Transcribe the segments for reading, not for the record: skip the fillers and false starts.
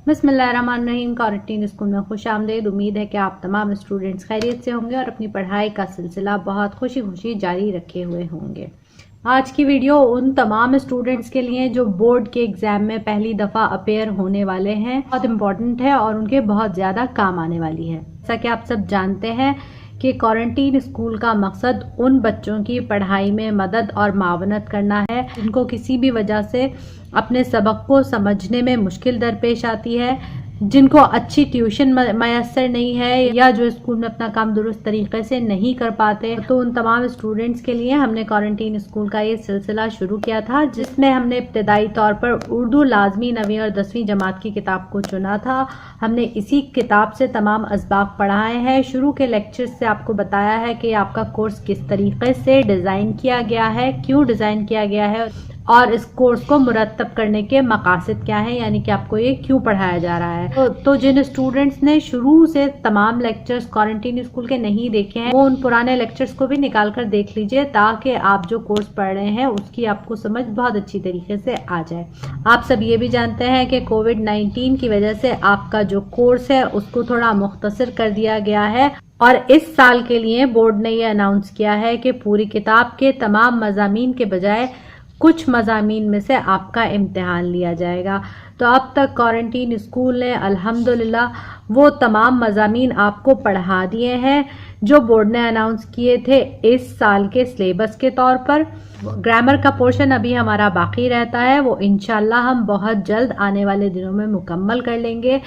बिस्मिल्लाहिर्रहमानिर्रहीम। Quarantine school में खुश आमदीद। उम्मीद है कि आप तमाम स्टूडेंट्स खैरियत से होंगे और अपनी पढ़ाई का सिलसिला बहुत खुशी खुशी जारी रखे हुए होंगे। आज की वीडियो उन तमाम स्टूडेंट्स के लिए जो बोर्ड के एग्जाम में पहली दफ़ा अपेयर होने वाले हैं बहुत इम्पोर्टेंट है और उनके बहुत ज़्यादा काम आने वाली है। जैसा कि आप सब जानते हैं कि क्वारंटीन स्कूल का मकसद उन बच्चों की पढ़ाई में मदद और मावनत करना है जिनको किसी भी वजह से अपने सबक को समझने में मुश्किल दरपेश आती है, जिनको अच्छी ट्यूशन मैसर नहीं है या जो स्कूल में अपना काम दुरुस्त तरीके से नहीं कर पाते। तो उन तमाम स्टूडेंट्स के लिए हमने क्वारंटीन स्कूल का ये सिलसिला शुरू किया था, जिसमें हमने इब्तदाई तौर पर उर्दू लाजमी 9वीं और 10वीं जमात की किताब को चुना था। हमने इसी किताब से तमाम असबाक पढ़ाए हैं। शुरू के लेक्चर्स से आपको बताया है कि आपका कोर्स किस तरीके से डिज़ाइन किया गया है, क्यों डिज़ाइन किया गया है और इस कोर्स को मुरतब करने के मकासद क्या हैं, यानी कि आपको ये क्यों पढ़ाया जा रहा है। तो जिन स्टूडेंट्स ने शुरू से तमाम लेक्चर्स क्वारंटीन स्कूल के नहीं देखे हैं वो उन पुराने लेक्चर्स को भी निकाल कर देख लीजिए, ताकि आप जो कोर्स पढ़ रहे हैं उसकी आपको समझ बहुत अच्छी तरीके से आ जाए। आप सब ये भी जानते हैं कि कोविड-19 की वजह से आपका जो कोर्स है उसको थोड़ा मुख्तसर कर दिया गया है और इस साल के लिए बोर्ड ने ये अनाउंस किया है कि पूरी किताब के तमाम मज़ामीन के बजाय कुछ मज़ामीन में से आपका इम्तिहान लिया जाएगा। तो अब तक क्वारंटीन स्कूल ने अल्हम्दुलिल्लाह वो तमाम मज़ामीन आपको पढ़ा दिए हैं जो बोर्ड ने अनाउंस किए थे इस साल के सिलेबस के तौर पर। ग्रामर का पोर्शन अभी हमारा बाकी रहता है, वो इंशाल्लाह हम बहुत जल्द आने वाले दिनों में मुकम्मल कर लेंगे।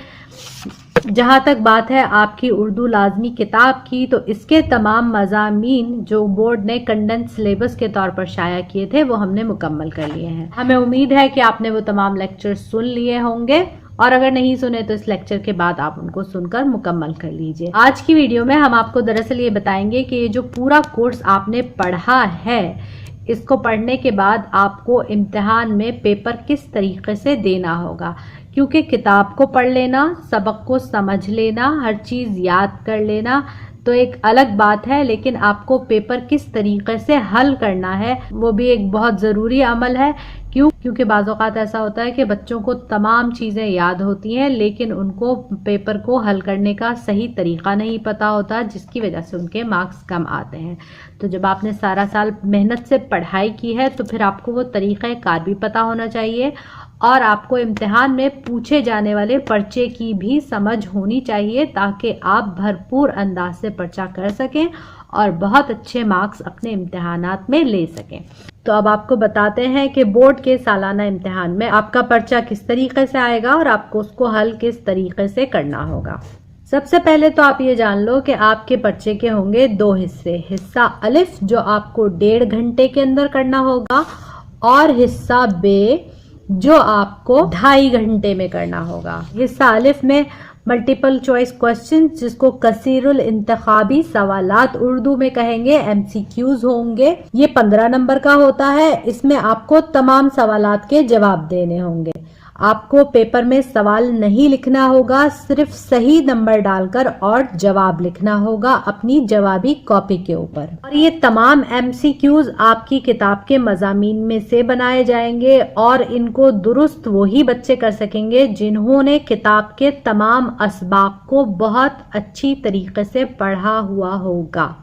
जहाँ तक बात है आपकी उर्दू लाजमी किताब की, तो इसके तमाम मज़ामीन जो बोर्ड ने कंडेंस सिलेबस के तौर पर शाया किए थे वो हमने मुकम्मल कर लिए हैं। हमें उम्मीद है कि आपने वो तमाम लेक्चर्स सुन लिए होंगे और अगर नहीं सुने तो इस लेक्चर के बाद आप उनको सुनकर मुकम्मल कर लीजिए। आज की वीडियो में हम आपको दरअसल ये बताएंगे कि ये जो पूरा कोर्स आपने पढ़ा है, इसको पढ़ने के बाद आपको इम्तिहान में पेपर किस तरीके से देना होगा। क्योंकि किताब को पढ़ लेना, सबक को समझ लेना, हर चीज़ याद कर लेना तो एक अलग बात है, लेकिन आपको पेपर किस तरीके से हल करना है वो भी एक बहुत ज़रूरी अमल है। क्योंकि बाज़ औक़ात ऐसा होता है कि बच्चों को तमाम चीज़ें याद होती हैं लेकिन उनको पेपर को हल करने का सही तरीक़ा नहीं पता होता, जिसकी वजह से उनके मार्क्स कम आते हैं। तो जब आपने सारा साल मेहनत से पढ़ाई की है तो फिर आपको वो तरीक़ा कार भी पता होना चाहिए और आपको इम्तिहान में पूछे जाने वाले पर्चे की भी समझ होनी चाहिए, ताकि आप भरपूर अंदाज से पर्चा कर सकें और बहुत अच्छे मार्क्स अपने इम्तिहानात में ले सकें। तो अब आपको बताते हैं कि बोर्ड के सालाना इम्तिहान में आपका पर्चा किस तरीके से आएगा और आपको उसको हल किस तरीके से करना होगा। सबसे पहले तो आप ये जान लो कि आपके पर्चे के होंगे 2 हिस्से। हिस्सा अलिफ जो आपको 1.5 घंटे के अंदर करना होगा और हिस्सा बे जो आपको 2.5 घंटे में करना होगा। हिस्सा अलिफ में मल्टीपल चॉइस क्वेश्चन, जिसको कसीरुल इंतखाबी सवालात उर्दू में कहेंगे, MCQs होंगे। ये 15 नंबर का होता है। इसमें आपको तमाम सवालात के जवाब देने होंगे। आपको पेपर में सवाल नहीं लिखना होगा, सिर्फ सही नंबर डालकर और जवाब लिखना होगा अपनी जवाबी कॉपी के ऊपर। और ये तमाम MCQs आपकी किताब के मज़ामीन में से बनाए जाएंगे और इनको दुरुस्त वही बच्चे कर सकेंगे जिन्होंने किताब के तमाम असबाक को बहुत अच्छी तरीके से पढ़ा हुआ होगा।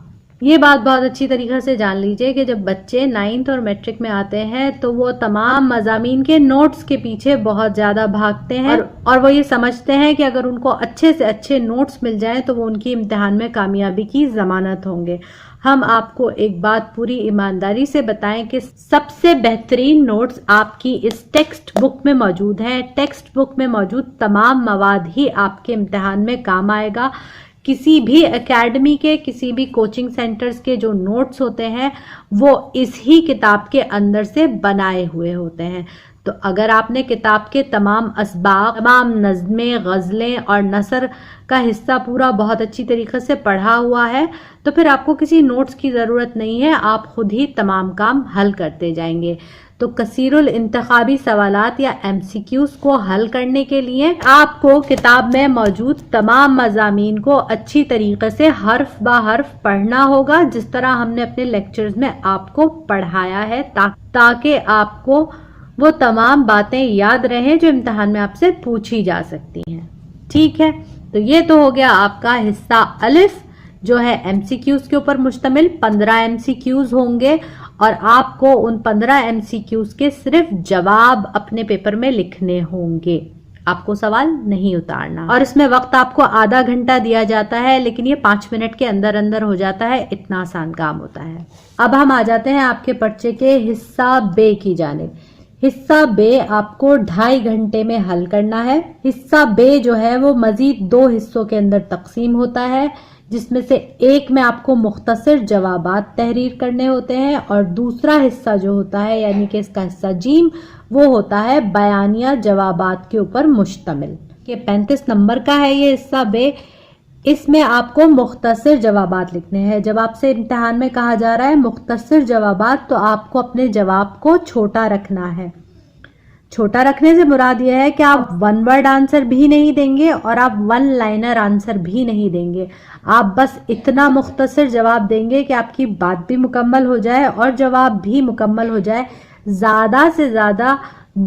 ये बात बहुत अच्छी तरीके से जान लीजिए कि जब बच्चे 9th और मैट्रिक में आते हैं तो वो तमाम मज़ामीन के नोट्स के पीछे बहुत ज़्यादा भागते हैं और वो ये समझते हैं कि अगर उनको अच्छे से अच्छे नोट्स मिल जाएं तो वो उनकी इम्तिहान में कामयाबी की ज़मानत होंगे। हम आपको एक बात पूरी ईमानदारी से बताएं कि सबसे बेहतरीन नोट्स आपकी इस टेक्स्ट बुक में मौजूद हैं। टेक्स्ट बुक में मौजूद तमाम मवाद ही आपके इम्तिहान में काम आएगा। किसी भी एकेडमी के, किसी भी कोचिंग सेंटर्स के जो नोट्स होते हैं वो इस ही किताब के अंदर से बनाए हुए होते हैं। तो अगर आपने किताब के तमाम असबाक, तमाम नज़्में, गज़लें और नसर का हिस्सा पूरा बहुत अच्छी तरीके से पढ़ा हुआ है तो फिर आपको किसी नोट्स की ज़रूरत नहीं है, आप खुद ही तमाम काम हल करते जाएंगे। तो कसीरुल इंतखाबी सवालात या MCQs को हल करने के लिए आपको किताब में मौजूद तमाम मज़ामीन को अच्छी तरीके से हर्फ बा हर्फ पढ़ना होगा, जिस तरह हमने अपने लेक्चर्स में आपको पढ़ाया है, ताकि आपको وہ تمام باتیں یاد رہیں جو امتحان میں آپ سے پوچھی جا سکتی ہیں. ٹھیک ہے، تو یہ تو ہو گیا آپ کا حصہ الف جو ہے ایم سی کیوز کے اوپر مشتمل. 15 ایم سی کیوز ہوں گے اور آپ کو ان 15 ایم سی کیوز کے صرف جواب اپنے پیپر میں لکھنے ہوں گے، آپ کو سوال نہیں اتارنا. اور اس میں وقت آپ کو آدھا گھنٹہ دیا جاتا ہے، لیکن یہ 5 منٹ کے اندر اندر ہو جاتا ہے، اتنا آسان کام ہوتا ہے. اب ہم آ جاتے ہیں آپ کے پرچے کے حصہ بے کی جانب. حصہ بے آپ کو 2.5 گھنٹے میں حل کرنا ہے. حصہ بے جو ہے وہ مزید 2 حصوں کے اندر تقسیم ہوتا ہے، جس میں سے ایک میں آپ کو مختصر جوابات تحریر کرنے ہوتے ہیں اور دوسرا حصہ جو ہوتا ہے یعنی کہ اس کا حصہ جیم وہ ہوتا ہے بیانیہ جوابات کے اوپر مشتمل. یہ 35 نمبر کا ہے یہ حصہ بے. اس میں آپ کو مختصر جوابات لکھنے ہیں. جب آپ سے امتحان میں کہا جا رہا ہے مختصر جوابات تو آپ کو اپنے جواب کو چھوٹا رکھنا ہے. چھوٹا رکھنے سے مراد یہ ہے کہ آپ 1 ورڈ آنسر بھی نہیں دیں گے اور آپ 1 لائنر آنسر بھی نہیں دیں گے. آپ بس اتنا مختصر جواب دیں گے کہ آپ کی بات بھی مکمل ہو جائے اور جواب بھی مکمل ہو جائے. زیادہ سے زیادہ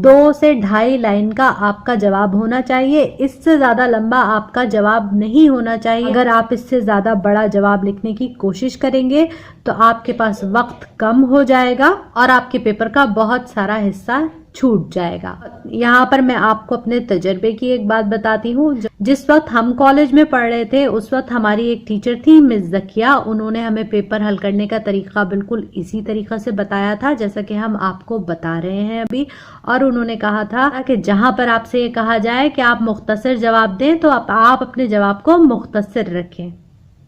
2 سے 2.5 لائن کا آپ کا جواب ہونا چاہیے. اس سے زیادہ لمبا آپ کا جواب نہیں ہونا چاہیے. اگر آپ اس سے زیادہ بڑا جواب لکھنے کی کوشش کریں گے تو آپ کے پاس وقت کم ہو جائے گا اور آپ کے پیپر کا بہت سارا حصہ چھوٹ جائے گا. یہاں پر میں آپ کو اپنے تجربے کی ایک بات بتاتی ہوں. جس وقت ہم کالج میں پڑھ رہے تھے اس وقت ہماری ایک ٹیچر تھی مس زکیہ. انہوں نے ہمیں پیپر حل کرنے کا طریقہ بالکل اسی طریقہ سے بتایا تھا جیسا کہ ہم آپ کو بتا رہے ہیں ابھی. اور انہوں نے کہا تھا کہ جہاں پر آپ سے یہ کہا جائے کہ آپ مختصر جواب دیں تو آپ اپنے جواب کو مختصر رکھیں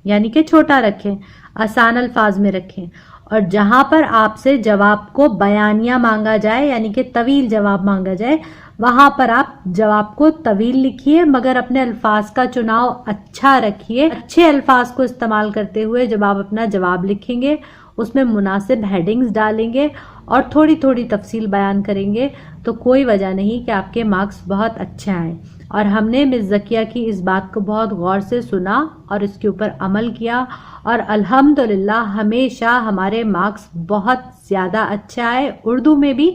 یعنی کہ چھوٹا رکھیں، آسان الفاظ میں رکھیں. اور جہاں پر آپ سے جواب کو بیانیہ مانگا جائے یعنی کہ طویل جواب مانگا جائے وہاں پر آپ جواب کو طویل لکھیے مگر اپنے الفاظ کا چناؤ اچھا رکھیے. اچھے الفاظ کو استعمال کرتے ہوئے جب آپ اپنا جواب لکھیں گے اس میں مناسب ہیڈنگز ڈالیں گے اور تھوڑی تھوڑی تفصیل بیان کریں گے تو کوئی وجہ نہیں کہ آپ کے مارکس بہت اچھے آئیں. اور ہم نے مس زکیہ کی اس بات کو بہت غور سے سنا اور اس کے اوپر عمل کیا اور الحمدللہ ہمیشہ ہمارے مارکس بہت زیادہ اچھے آئے، اردو میں بھی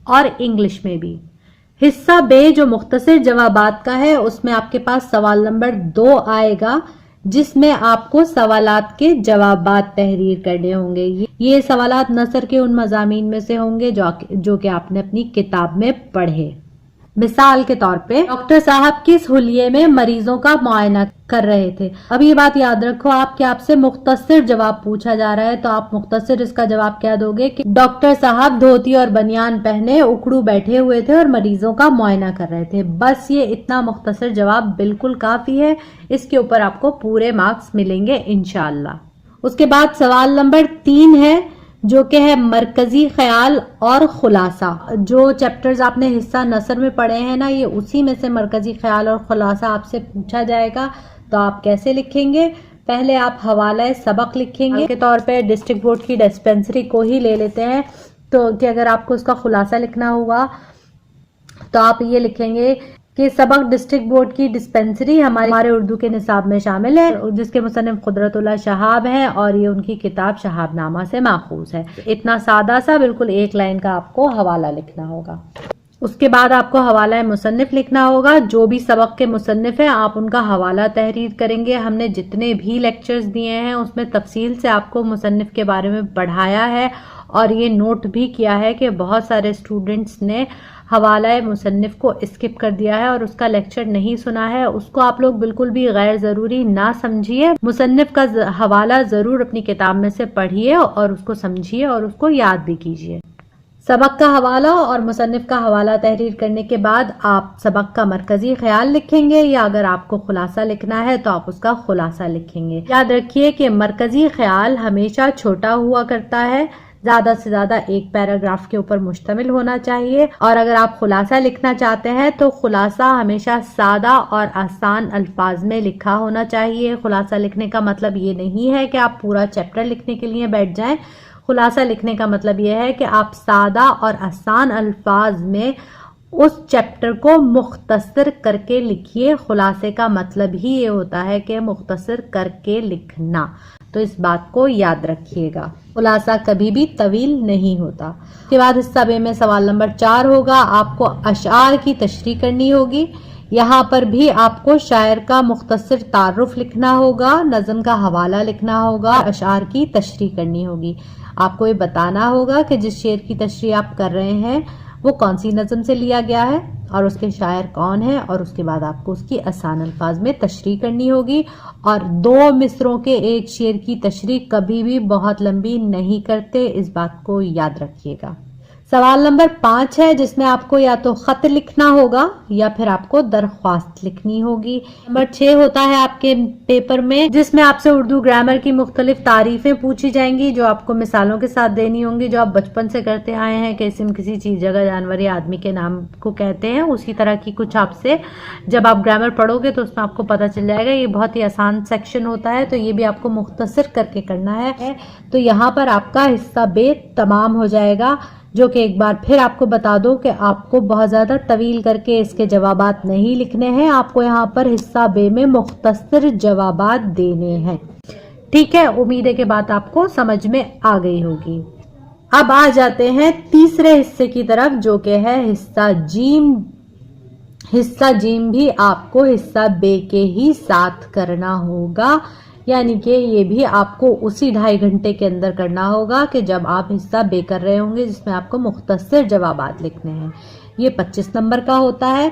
اور انگلش میں بھی. حصہ بے جو مختصر جوابات کا ہے اس میں آپ کے پاس سوال نمبر 2 آئے گا جس میں آپ کو سوالات کے جوابات تحریر کرنے ہوں گے. یہ سوالات نثر کے ان مضامین میں سے ہوں گے جو کہ آپ نے اپنی کتاب میں پڑھے. مثال کے طور پہ ڈاکٹر صاحب کس حلیے میں مریضوں کا معائنہ کر رہے تھے. اب یہ بات یاد رکھو آپ سے مختصر جواب پوچھا جا رہا ہے تو آپ مختصر اس کا جواب کیا دو گے کہ ڈاکٹر صاحب دھوتی اور بنیان پہنے اکڑو بیٹھے ہوئے تھے اور مریضوں کا معائنہ کر رہے تھے. بس یہ اتنا مختصر جواب بالکل کافی ہے. اس کے اوپر آپ کو پورے مارکس ملیں گے انشاءاللہ. اس کے بعد سوال نمبر 3 ہے جو کہ ہے مرکزی خیال اور خلاصہ. جو چیپٹرز آپ نے حصہ نثر میں پڑھے ہیں نا یہ اسی میں سے مرکزی خیال اور خلاصہ آپ سے پوچھا جائے گا. تو آپ کیسے لکھیں گے؟ پہلے آپ حوالہ سبق لکھیں گے کے طور پہ ڈسٹرکٹ بورڈ کی ڈسپنسری کو ہی لے لیتے ہیں تو کہ اگر آپ کو اس کا خلاصہ لکھنا ہوگا تو آپ یہ لکھیں گے کہ سبق ڈسٹرکٹ بورڈ کی ڈسپنسری ہمارے اردو کے نصاب میں شامل ہے جس کے مصنف قدرت اللہ شہاب ہیں اور یہ ان کی کتاب شہاب نامہ سے ماخوذ ہے. اتنا سادہ سا بالکل 1 لائن کا آپ کو حوالہ لکھنا ہوگا. اس کے بعد آپ کو حوالہ مصنف لکھنا ہوگا. جو بھی سبق کے مصنف ہیں آپ ان کا حوالہ تحریر کریں گے. ہم نے جتنے بھی لیکچرز دیے ہیں اس میں تفصیل سے آپ کو مصنف کے بارے میں پڑھایا ہے اور یہ نوٹ بھی کیا ہے کہ بہت سارے اسٹوڈنٹس نے حوالہ مصنف کو اسکپ کر دیا ہے اور اس کا لیکچر نہیں سنا ہے. اس کو آپ لوگ بالکل بھی غیر ضروری نہ سمجھیے. مصنف کا حوالہ ضرور اپنی کتاب میں سے پڑھیے اور اس کو سمجھیے اور اس کو یاد بھی کیجیے. سبق کا حوالہ اور مصنف کا حوالہ تحریر کرنے کے بعد آپ سبق کا مرکزی خیال لکھیں گے یا اگر آپ کو خلاصہ لکھنا ہے تو آپ اس کا خلاصہ لکھیں گے. یاد رکھیے کہ مرکزی خیال ہمیشہ چھوٹا ہوا کرتا ہے، زیادہ سے زیادہ 1 پیراگراف کے اوپر مشتمل ہونا چاہیے. اور اگر آپ خلاصہ لکھنا چاہتے ہیں تو خلاصہ ہمیشہ سادہ اور آسان الفاظ میں لکھا ہونا چاہیے. خلاصہ لکھنے کا مطلب یہ نہیں ہے کہ آپ پورا چیپٹر لکھنے کے لیے بیٹھ جائیں. خلاصہ لکھنے کا مطلب یہ ہے کہ آپ سادہ اور آسان الفاظ میں اس چیپٹر کو مختصر کر کے لکھیے. خلاصے کا مطلب ہی یہ ہوتا ہے کہ مختصر کر کے لکھنا. तो इस बात को याद रखिएगा। खुलासा कभी भी तवील नहीं होता। उसके बाद हिस्सा बे में सवाल नंबर 4 होगा, आपको अशआर की तशरीह करनी होगी। यहाँ पर भी आपको शायर का मुख्तसर तारुफ लिखना होगा, नज़म का हवाला लिखना होगा, अशआर की तशरीह करनी होगी। आपको ये बताना होगा कि जिस शेर की तशरीह आप कर रहे हैं वो कौन सी नज़म से लिया गया है और उसके शायर कौन है, और उसके बाद आपको उसकी आसान अल्फाज में तशरीह करनी होगी। और 2 मिसरों के एक शेर की तशरीह कभी भी बहुत लंबी नहीं करते, इस बात को याद रखिएगा। सवाल नंबर 5 है जिसमें आपको या तो खत लिखना होगा या फिर आपको दरख्वास्त लिखनी होगी। नंबर 6 होता है आपके पेपर में जिसमें आपसे उर्दू ग्रामर की मुख्तलिफ तारीफें पूछी जाएंगी जो आपको मिसालों के साथ देनी होंगी, जो आप बचपन से करते आए हैं। किसी किसी चीज, जगह, जानवर या आदमी के नाम को कहते हैं, उसी तरह की कुछ आपसे जब आप ग्रामर पढ़ोगे तो उसमें आपको पता चल जाएगा। ये बहुत ही आसान सेक्शन होता है, तो ये भी आपको मुख्तसर करके करना है। तो यहाँ पर आपका हिस्सा बे तमाम हो जाएगा, जो कि एक बार फिर आपको बता दो कि आपको बहुत ज़्यादा तवील करके इसके जवाबात नहीं लिखने हैं। आपको यहाँ पर हिस्सा बे में मुख्तसर जवाबात देने हैं। ठीक है, उम्मीद है कि बात आपको समझ में आ गई होगी। अब आ जाते हैं तीसरे हिस्से की तरफ, जो कि है हिस्सा जीम। हिस्सा जीम भी आपको हिस्सा बे के ही साथ करना होगा, यानी कि ये भी आपको उसी 2.5 घंटे के अंदर करना होगा कि जब आप हिस्सा बे कर रहे होंगे, जिसमें आपको मुख्तसर जवाबात लिखने हैं। ये 25 नंबर का होता है।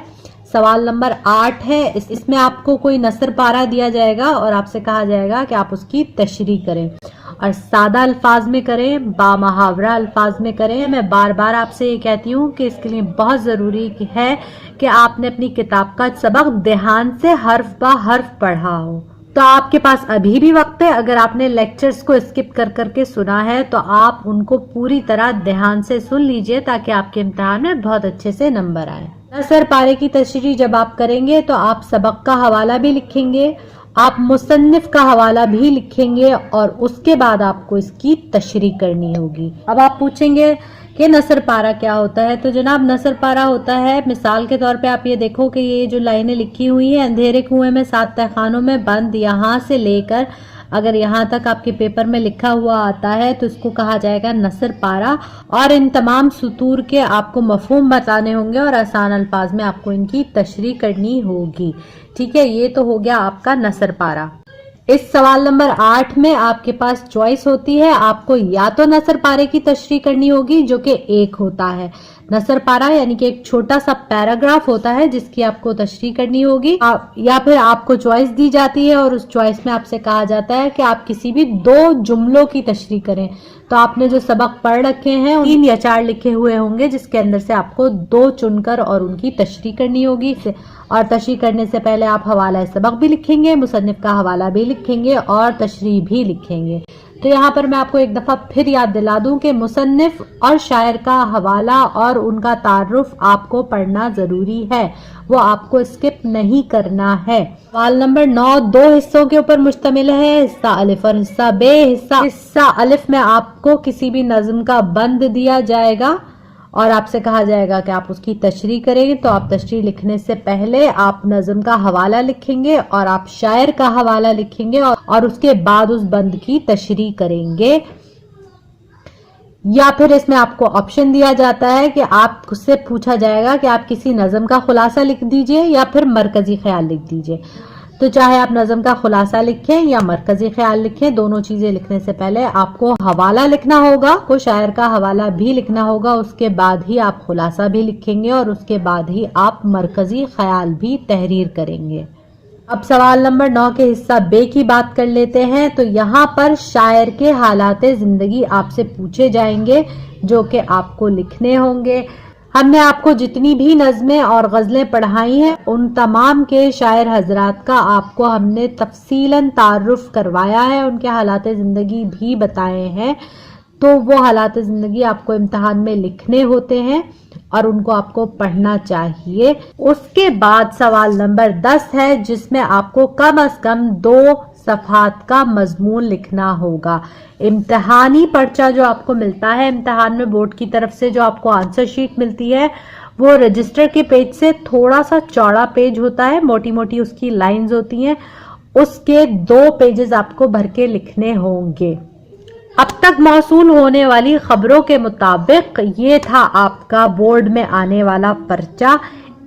सवाल नंबर 8 है, इसमें आपको कोई नसर पारा दिया जाएगा और आपसे कहा जाएगा कि आप उसकी तशरीह करें, और सादा अल्फाज में करें, बामहावरा अल्फाज में करें। मैं बार बार आपसे ये कहती हूँ कि इसके लिए बहुत ज़रूरी है कि आपने अपनी किताब का सबक ध्यान से हर्फ बा हर्फ पढ़ा हो। तो आपके पास अभी भी वक्त है। अगर आपने लेक्चर्स को स्किप कर करके सुना है तो आप उनको पूरी तरह ध्यान से सुन लीजिए, ताकि आपके इम्तिहान में बहुत अच्छे से नंबर आए। नसर पारे की तशरीह जब आप करेंगे तो आप सबक का हवाला भी लिखेंगे, आप मुसन्निफ का हवाला भी लिखेंगे, और उसके बाद आपको इसकी तशरीह करनी होगी। अब आप पूछेंगे कि नसर पारा क्या होता है, तो जनाब नसर पारा होता है, मिसाल के तौर पे आप ये देखो कि ये जो लाइनें लिखी हुई हैं, अंधेरे कुएं में 7 तहखानों में बंद, यहाँ से लेकर अगर यहाँ तक आपके पेपर में लिखा हुआ आता है तो इसको कहा जाएगा नसर पारा। और इन तमाम सुतूर के आपको मफहूम बताने होंगे और आसान अल्फाज में आपको इनकी तशरीह करनी होगी। ठीक है, ये तो हो गया आपका नसर पारा। इस सवाल नंबर 8 में आपके पास चॉइस होती है, आपको या तो नसर पारे की तशरीह करनी होगी, जो कि 1 होता है। नसर पारा यानी कि एक छोटा सा पैराग्राफ होता है जिसकी आपको तशरीह करनी होगी, या फिर आपको चॉइस दी जाती है और उस चॉइस में आपसे कहा जाता है कि आप किसी भी 2 जुमलों की तशरीह करें। तो आपने जो सबक पढ़ रखे हैं 3 या 4 लिखे हुए होंगे, जिसके अंदर से आपको 2 चुनकर और उनकी तशरीह करनी होगी। और तशरीह करने से पहले आप हवाला सबक भी लिखेंगे, मुसन्निफ का हवाला भी लिखेंगे और तशरीह भी लिखेंगे। तो यहाँ पर मैं आपको एक दफा फिर याद दिला दूं कि मुसन्निफ और शायर का हवाला और उनका तारुफ आपको पढ़ना जरूरी है, वो आपको स्किप नहीं करना है। सवाल नंबर 9 2 हिस्सों के ऊपर मुश्तमिल है, हिस्सा अलिफ और हिस्सा बे। हिस्सा अलिफ में आपको किसी भी नज्म का बंद दिया जाएगा और आपसे कहा जाएगा कि आप उसकी तशरीह करेंगे। तो आप तशरीह लिखने से पहले आप नज़म का हवाला लिखेंगे और आप शायर का हवाला लिखेंगे और उसके बाद उस बंद की तशरीह करेंगे। या फिर इसमें आपको ऑप्शन दिया जाता है कि आपसे पूछा जाएगा कि आप किसी नज़म का खुलासा लिख दीजिए या फिर मरकजी ख्याल लिख दीजिए। तो चाहे आप नज़म का खुलासा लिखें या मरकजी ख्याल लिखें, दोनों चीजें लिखने से पहले आपको हवाला लिखना होगा, को शायर का हवाला भी लिखना होगा, उसके बाद ही आप खुलासा भी लिखेंगे और उसके बाद ही आप मरकजी ख्याल भी तहरीर करेंगे। अब सवाल नंबर 9 के हिस्सा बे की बात कर लेते हैं। तो यहाँ पर शायर के हालाते जिंदगी आपसे पूछे जाएंगे जो कि आपको लिखने होंगे। हमने आपको जितनी भी नज़में और गज़लें पढ़ाई हैं उन तमाम के शायर हजरात का आपको हमने तफसीलन तारुफ करवाया है, उनके हालात ज़िंदगी भी बताए हैं। तो वो हालात ज़िंदगी आपको इम्तिहान में लिखने होते हैं और उनको आपको पढ़ना चाहिए। उसके बाद सवाल नंबर 10 है जिसमें आपको कम से कम 2 सफ़हात का मजमून लिखना होगा। इम्तिहानी पर्चा जो आपको मिलता है इम्तिहान में बोर्ड की तरफ से, जो आपको आंसर शीट मिलती है, वो रजिस्टर के पेज से थोड़ा सा चौड़ा पेज होता है, मोटी मोटी उसकी लाइंस होती हैं उसके 2 पेजेस आपको भर के लिखने होंगे। अब तक मौसूल होने वाली खबरों के मुताबिक ये था आपका बोर्ड में आने वाला पर्चा।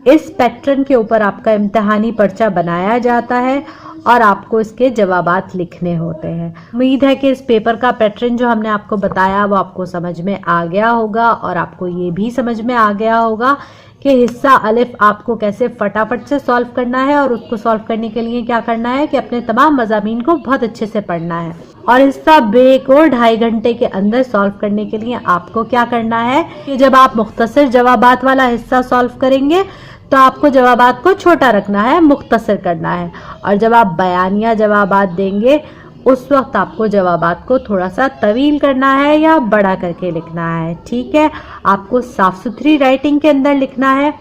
इस पैटर्न के ऊपर आपका इम्तिहानी पर्चा बनाया जाता है और आपको इसके जवाबात लिखने होते हैं। उम्मीद है कि इस पेपर का पैटर्न जो हमने आपको बताया वो आपको समझ में आ गया होगा और आपको ये भी समझ में आ गया होगा कि हिस्सा अलिफ आपको कैसे फटाफट से सॉल्व करना है, और उसको सॉल्व करने के लिए क्या करना है कि अपने तमाम मज़ामीन को बहुत अच्छे से पढ़ना है। और हिस्सा बे को 2.5 घंटे के अंदर सॉल्व करने के लिए आपको क्या करना है कि जब आप मुख्तसर जवाबात वाला हिस्सा सॉल्व करेंगे तो आपको जवाबात को छोटा रखना है, मुख्तसर करना है, और जब आप बयानिया जवाबात देंगे उस वक्त आपको जवाबात को थोड़ा सा तवील करना है या बड़ा करके लिखना है। ठीक है, आपको साफ सुथरी राइटिंग के अंदर लिखना है।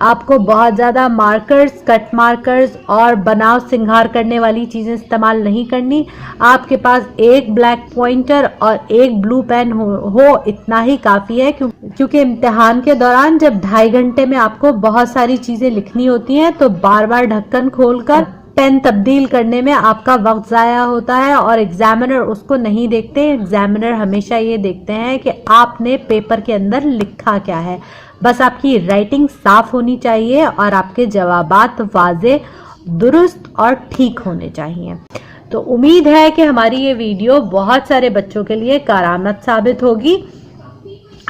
आपको बहुत ज़्यादा मार्कर्स, कट मार्कर्स और बनाव सिंगार करने वाली चीज़ें इस्तेमाल नहीं करनी। आपके पास एक ब्लैक पॉइंटर और एक ब्लू पेन हो इतना ही काफ़ी है, क्योंकि इम्तिहान के दौरान जब 2.5 घंटे में आपको बहुत सारी चीज़ें लिखनी होती हैं तो बार बार ढक्कन खोलकर पेन तब्दील करने में आपका वक्त ज़ाया होता है और एग्जामिनर उसको नहीं देखते। एग्जामिनर हमेशा ये देखते हैं कि आपने पेपर के अंदर लिखा क्या है। बस आपकी राइटिंग साफ होनी चाहिए और आपके जवाबात वाज़े, दुरुस्त और ठीक होने चाहिए। तो उम्मीद है कि हमारी ये वीडियो बहुत सारे बच्चों के लिए कारआमद साबित होगी।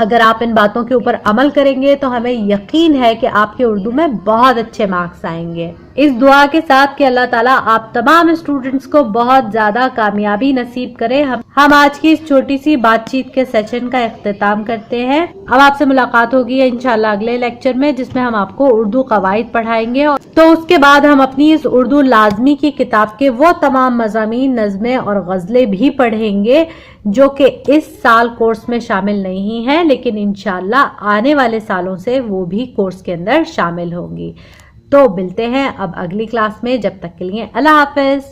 अगर आप इन बातों के ऊपर अमल करेंगे तो हमें यकीन है कि आपके उर्दू में बहुत अच्छे मार्क्स आएंगे। इस दुआ के साथ कि अल्लाह ताला आप तमाम स्टूडेंट्स को बहुत ज्यादा कामयाबी नसीब करे, हम आज की इस छोटी सी बातचीत के सेशन का इख्तिताम करते हैं। अब आपसे मुलाकात होगी इंशाल्लाह अगले लेक्चर में, जिसमें हम आपको उर्दू कवायद पढ़ाएंगे। तो उसके बाद हम अपनी इस उर्दू लाजमी की किताब के वो तमाम मज़ामीन, नज़में और गज़लें भी पढ़ेंगे जो कि इस साल कोर्स में शामिल नहीं है, लेकिन इंशाल्लाह आने वाले सालों से वो भी कोर्स के अंदर शामिल होंगी। तो मिलते हैं अब अगली क्लास में, जब तक के लिए अल्लाह हाफिज।